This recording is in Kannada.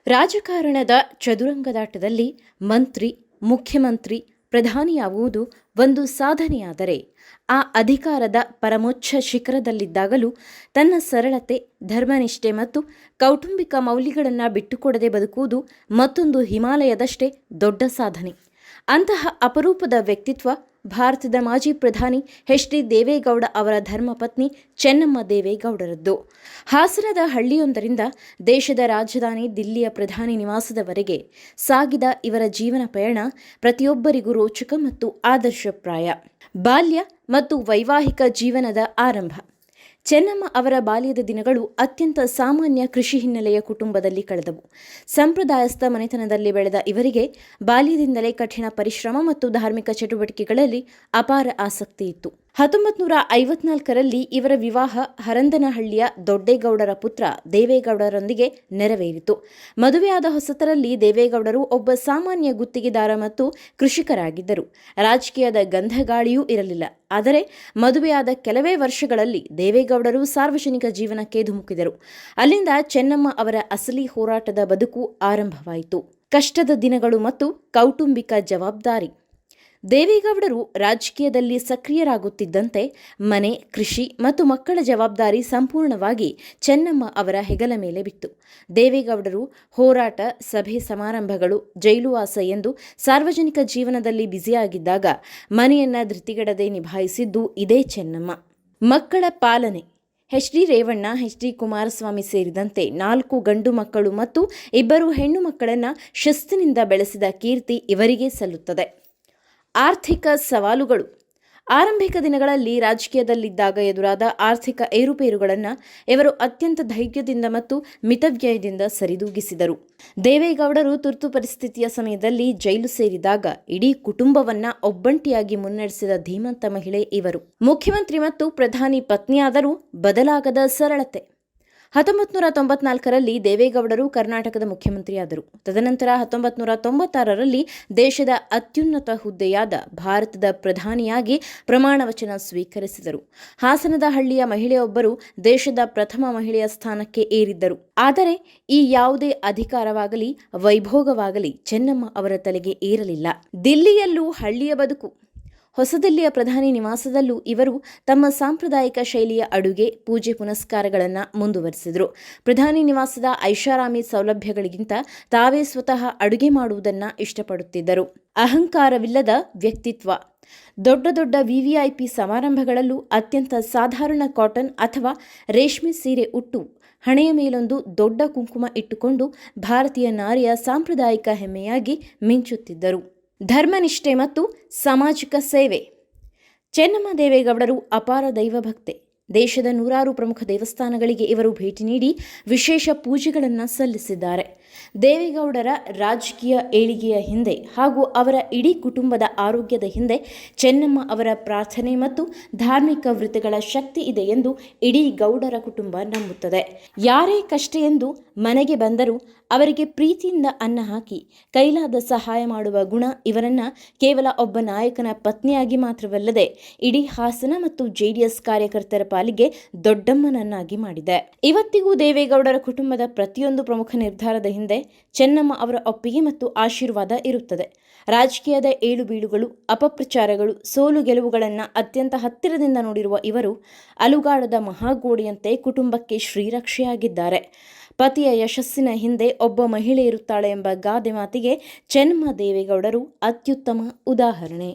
ರಾಜಕಾರಣದ ಚದುರಂಗದಾಟದಲ್ಲಿ ಮಂತ್ರಿ, ಮುಖ್ಯಮಂತ್ರಿ, ಪ್ರಧಾನಿಯಾಗುವುದು ಒಂದು ಸಾಧನೆಯಾದರೆ, ಆ ಅಧಿಕಾರದ ಪರಮೋಚ್ಚ ಶಿಖರದಲ್ಲಿದ್ದಾಗಲೂ ತನ್ನ ಸರಳತೆ, ಧರ್ಮನಿಷ್ಠೆ ಮತ್ತು ಕೌಟುಂಬಿಕ ಮೌಲ್ಯಗಳನ್ನು ಬಿಟ್ಟುಕೊಡದೆ ಬದುಕುವುದು ಮತ್ತೊಂದು ಹಿಮಾಲಯದಷ್ಟೇ ದೊಡ್ಡ ಸಾಧನೆ. ಅಂತಹ ಅಪರೂಪದ ವ್ಯಕ್ತಿತ್ವ ಭಾರತದ ಮಾಜಿ ಪ್ರಧಾನಿ ಎಚ್ ಡಿ ದೇವೇಗೌಡ ಅವರ ಧರ್ಮಪತ್ನಿ ಚೆನ್ನಮ್ಮ ದೇವೇಗೌಡರದ್ದು. ಹಾಸನದ ಹಳ್ಳಿಯೊಂದರಿಂದ ದೇಶದ ರಾಜಧಾನಿ ದಿಲ್ಲಿಯ ಪ್ರಧಾನಿ ನಿವಾಸದವರೆಗೆ ಸಾಗಿದ ಇವರ ಜೀವನ ಪಯಣ ಪ್ರತಿಯೊಬ್ಬರಿಗೂ ರೋಚಕ ಮತ್ತು ಆದರ್ಶಪ್ರಾಯ. ಬಾಲ್ಯ ಮತ್ತು ವೈವಾಹಿಕ ಜೀವನದ ಆರಂಭ. ಚೆನ್ನಮ್ಮ ಅವರ ಬಾಲ್ಯದ ದಿನಗಳು ಅತ್ಯಂತ ಸಾಮಾನ್ಯ ಕೃಷಿ ಹಿನ್ನೆಲೆಯ ಕುಟುಂಬದಲ್ಲಿ ಕಳೆದವು. ಸಂಪ್ರದಾಯಸ್ಥ ಮನೆತನದಲ್ಲಿ ಬೆಳೆದ ಇವರಿಗೆ ಬಾಲ್ಯದಿಂದಲೇ ಕಠಿಣ ಪರಿಶ್ರಮ ಮತ್ತು ಧಾರ್ಮಿಕ ಚಟುವಟಿಕೆಗಳಲ್ಲಿ ಅಪಾರ ಆಸಕ್ತಿ ಇತ್ತು. 1954ರಲ್ಲಿ ಇವರ ವಿವಾಹ ಹರಂದನಹಳ್ಳಿಯ ದೊಡ್ಡೇಗೌಡರ ಪುತ್ರ ದೇವೇಗೌಡರೊಂದಿಗೆ ನೆರವೇರಿತು. ಮದುವೆಯಾದ ಹೊಸತರಲ್ಲಿ ದೇವೇಗೌಡರು ಒಬ್ಬ ಸಾಮಾನ್ಯ ಗುತ್ತಿಗೆದಾರ ಮತ್ತು ಕೃಷಿಕರಾಗಿದ್ದರು. ರಾಜಕೀಯದ ಗಂಧಗಾಳಿಯೂ ಇರಲಿಲ್ಲ. ಆದರೆ ಮದುವೆಯಾದ ಕೆಲವೇ ವರ್ಷಗಳಲ್ಲಿ ದೇವೇಗೌಡರು ಸಾರ್ವಜನಿಕ ಜೀವನಕ್ಕೆ ಧುಮುಕಿದರು. ಅಲ್ಲಿಂದ ಚೆನ್ನಮ್ಮ ಅವರ ಅಸಲಿ ಹೋರಾಟದ ಬದುಕು ಆರಂಭವಾಯಿತು. ಕಷ್ಟದ ದಿನಗಳು ಮತ್ತು ಕೌಟುಂಬಿಕ ಜವಾಬ್ದಾರಿ. ದೇವೇಗೌಡರು ರಾಜಕೀಯದಲ್ಲಿ ಸಕ್ರಿಯರಾಗುತ್ತಿದ್ದಂತೆ ಮನೆ, ಕೃಷಿ ಮತ್ತು ಮಕ್ಕಳ ಜವಾಬ್ದಾರಿ ಸಂಪೂರ್ಣವಾಗಿ ಚೆನ್ನಮ್ಮ ಅವರ ಹೆಗಲ ಮೇಲೆ ಬಿತ್ತು. ದೇವೇಗೌಡರು ಹೋರಾಟ, ಸಭೆ ಸಮಾರಂಭಗಳು, ಜೈಲುವಾಸ ಎಂದು ಸಾರ್ವಜನಿಕ ಜೀವನದಲ್ಲಿ ಬ್ಯುಸಿಯಾಗಿದ್ದಾಗ ಮನೆಯನ್ನ ಧೃತಿಗೆಡದೆ ನಿಭಾಯಿಸಿದ್ದು ಇದೇ ಚೆನ್ನಮ್ಮ. ಮಕ್ಕಳ ಪಾಲನೆ. H D Revanna, H D Kumaraswamy ಸೇರಿದಂತೆ 4 ಗಂಡು ಮಕ್ಕಳು ಮತ್ತು 2 ಹೆಣ್ಣು ಮಕ್ಕಳನ್ನು ಶಿಸ್ತಿನಿಂದ ಬೆಳೆಸಿದ ಕೀರ್ತಿ ಇವರಿಗೆ ಸಲ್ಲುತ್ತದೆ. ಆರ್ಥಿಕ ಸವಾಲುಗಳು. ಆರಂಭಿಕ ದಿನಗಳಲ್ಲಿ ರಾಜಕೀಯದಲ್ಲಿದ್ದಾಗ ಎದುರಾದ ಆರ್ಥಿಕ ಏರುಪೇರುಗಳನ್ನು ಇವರು ಅತ್ಯಂತ ಧೈರ್ಯದಿಂದ ಮತ್ತು ಮಿತವ್ಯಯದಿಂದ ಸರಿದೂಗಿಸಿದರು. ದೇವೇಗೌಡರು ತುರ್ತು ಪರಿಸ್ಥಿತಿಯ ಸಮಯದಲ್ಲಿ ಜೈಲು ಸೇರಿದಾಗ ಇಡೀ ಕುಟುಂಬವನ್ನ ಒಬ್ಬಂಟಿಯಾಗಿ ಮುನ್ನಡೆಸಿದ ಧೀಮಂತ ಮಹಿಳೆ ಇವರು. ಮುಖ್ಯಮಂತ್ರಿ ಮತ್ತು ಪ್ರಧಾನಿ ಪತ್ನಿಯಾದರೂ ಬದಲಾಗದ ಸರಳತೆ. 1994ರಲ್ಲಿ ದೇವೇಗೌಡರು ಕರ್ನಾಟಕದ ಮುಖ್ಯಮಂತ್ರಿಯಾದರು. ತದನಂತರ 1996ರಲ್ಲಿ ದೇಶದ ಅತ್ಯುನ್ನತ ಹುದ್ದೆಯಾದ ಭಾರತದ ಪ್ರಧಾನಿಯಾಗಿ ಪ್ರಮಾಣ ವಚನ ಸ್ವೀಕರಿಸಿದರು. ಹಾಸನದ ಹಳ್ಳಿಯ ಮಹಿಳೆಯೊಬ್ಬರು ದೇಶದ ಪ್ರಥಮ ಮಹಿಳೆಯ ಸ್ಥಾನಕ್ಕೆ ಏರಿದ್ದರು. ಆದರೆ ಈ ಯಾವುದೇ ಅಧಿಕಾರವಾಗಲಿ ವೈಭೋಗವಾಗಲಿ ಚೆನ್ನಮ್ಮ ಅವರ ತಲೆಗೆ ಏರಲಿಲ್ಲ. ದಿಲ್ಲಿಯಲ್ಲೂ ಹಳ್ಳಿಯ ಬದುಕು. ಹೊಸದಿಲ್ಲಿಯ ಪ್ರಧಾನಿ ನಿವಾಸದಲ್ಲೂ ಇವರು ತಮ್ಮ ಸಾಂಪ್ರದಾಯಿಕ ಶೈಲಿಯ ಅಡುಗೆ, ಪೂಜೆ ಪುನಸ್ಕಾರಗಳನ್ನು ಮುಂದುವರಿಸಿದರು. ಪ್ರಧಾನಿ ನಿವಾಸದ ಐಷಾರಾಮಿ ಸೌಲಭ್ಯಗಳಿಗಿಂತ ತಾವೇ ಸ್ವತಃ ಅಡುಗೆ ಮಾಡುವುದನ್ನು ಇಷ್ಟಪಡುತ್ತಿದ್ದರು. ಅಹಂಕಾರವಿಲ್ಲದ ವ್ಯಕ್ತಿತ್ವ. ದೊಡ್ಡ ದೊಡ್ಡ ವಿವಿಐಪಿ ಸಮಾರಂಭಗಳಲ್ಲೂ ಅತ್ಯಂತ ಸಾಧಾರಣ ಕಾಟನ್ ಅಥವಾ ರೇಷ್ಮೆ ಸೀರೆ ಉಟ್ಟು ಹಣೆಯ ಮೇಲೊಂದು ದೊಡ್ಡ ಕುಂಕುಮ ಇಟ್ಟುಕೊಂಡು ಭಾರತೀಯ ನಾರಿಯ ಸಾಂಪ್ರದಾಯಿಕ ಹೆಮ್ಮೆಯಾಗಿ ಮಿಂಚುತ್ತಿದ್ದರು. ಧರ್ಮನಿಷ್ಠೆ ಮತ್ತು ಸಾಮಾಜಿಕ ಸೇವೆ. ಚೆನ್ನಮ್ಮ ದೇವೇಗೌಡರು ಅಪಾರ ದೈವಭಕ್ತೆ. ದೇಶದ 100 ಪ್ರಮುಖ ದೇವಸ್ಥಾನಗಳಿಗೆ ಇವರು ಭೇಟಿ ನೀಡಿ ವಿಶೇಷ ಪೂಜೆಗಳನ್ನು ಸಲ್ಲಿಸಿದ್ದಾರೆ. ದೇವೇಗೌಡರ ರಾಜಕೀಯ ಏಳಿಗೆಯ ಹಿಂದೆ ಹಾಗೂ ಅವರ ಇಡೀ ಕುಟುಂಬದ ಆರೋಗ್ಯದ ಹಿಂದೆ ಚೆನ್ನಮ್ಮ ಅವರ ಪ್ರಾರ್ಥನೆ ಮತ್ತು ಧಾರ್ಮಿಕ ವೃತ್ತಿಗಳ ಶಕ್ತಿ ಇದೆ ಎಂದು ಇಡೀ ಗೌಡರ ಕುಟುಂಬ ನಂಬುತ್ತದೆ. ಯಾರೇ ಕಷ್ಟ ಎಂದು ಮನೆಗೆ ಬಂದರೂ ಅವರಿಗೆ ಪ್ರೀತಿಯಿಂದ ಅನ್ನ ಹಾಕಿ ಕೈಲಾದ ಸಹಾಯ ಮಾಡುವ ಗುಣ ಇವರನ್ನ ಕೇವಲ ಒಬ್ಬ ನಾಯಕನ ಪತ್ನಿಯಾಗಿ ಮಾತ್ರವಲ್ಲದೆ ಇಡೀ ಹಾಸನ ಮತ್ತು ಜೆಡಿಎಸ್ ಕಾರ್ಯಕರ್ತರ ಪಾಲಿಗೆ ದೊಡ್ಡಮ್ಮನನ್ನಾಗಿ ಮಾಡಿದೆ. ಇವತ್ತಿಗೂ ದೇವೇಗೌಡರ ಕುಟುಂಬದ ಪ್ರತಿಯೊಂದು ಪ್ರಮುಖ ನಿರ್ಧಾರದ ಹಿಂದೆ ಚೆನ್ನಮ್ಮ ಅವರ ಒಪ್ಪಿಗೆ ಮತ್ತು ಆಶೀರ್ವಾದ ಇರುತ್ತದೆ. ರಾಜಕೀಯದ ಏಳು ಬೀಳುಗಳು, ಅಪಪ್ರಚಾರಗಳು, ಸೋಲು ಗೆಲುವುಗಳನ್ನು ಅತ್ಯಂತ ಹತ್ತಿರದಿಂದ ನೋಡಿರುವ ಇವರು ಅಲುಗಾಡದ ಮಹಾಗೋಡೆಯಂತೆ ಕುಟುಂಬಕ್ಕೆ ಶ್ರೀರಕ್ಷೆಯಾಗಿದ್ದಾರೆ. ಪತಿಯ ಯಶಸ್ಸಿನ ಹಿಂದೆ ಒಬ್ಬ ಮಹಿಳೆ ಇರುತ್ತಾಳೆ ಎಂಬ ಗಾದೆ ಮಾತಿಗೆ ಚೆನ್ನಮ್ಮ ದೇವೇಗೌಡರು ಅತ್ಯುತ್ತಮ ಉದಾಹರಣೆ.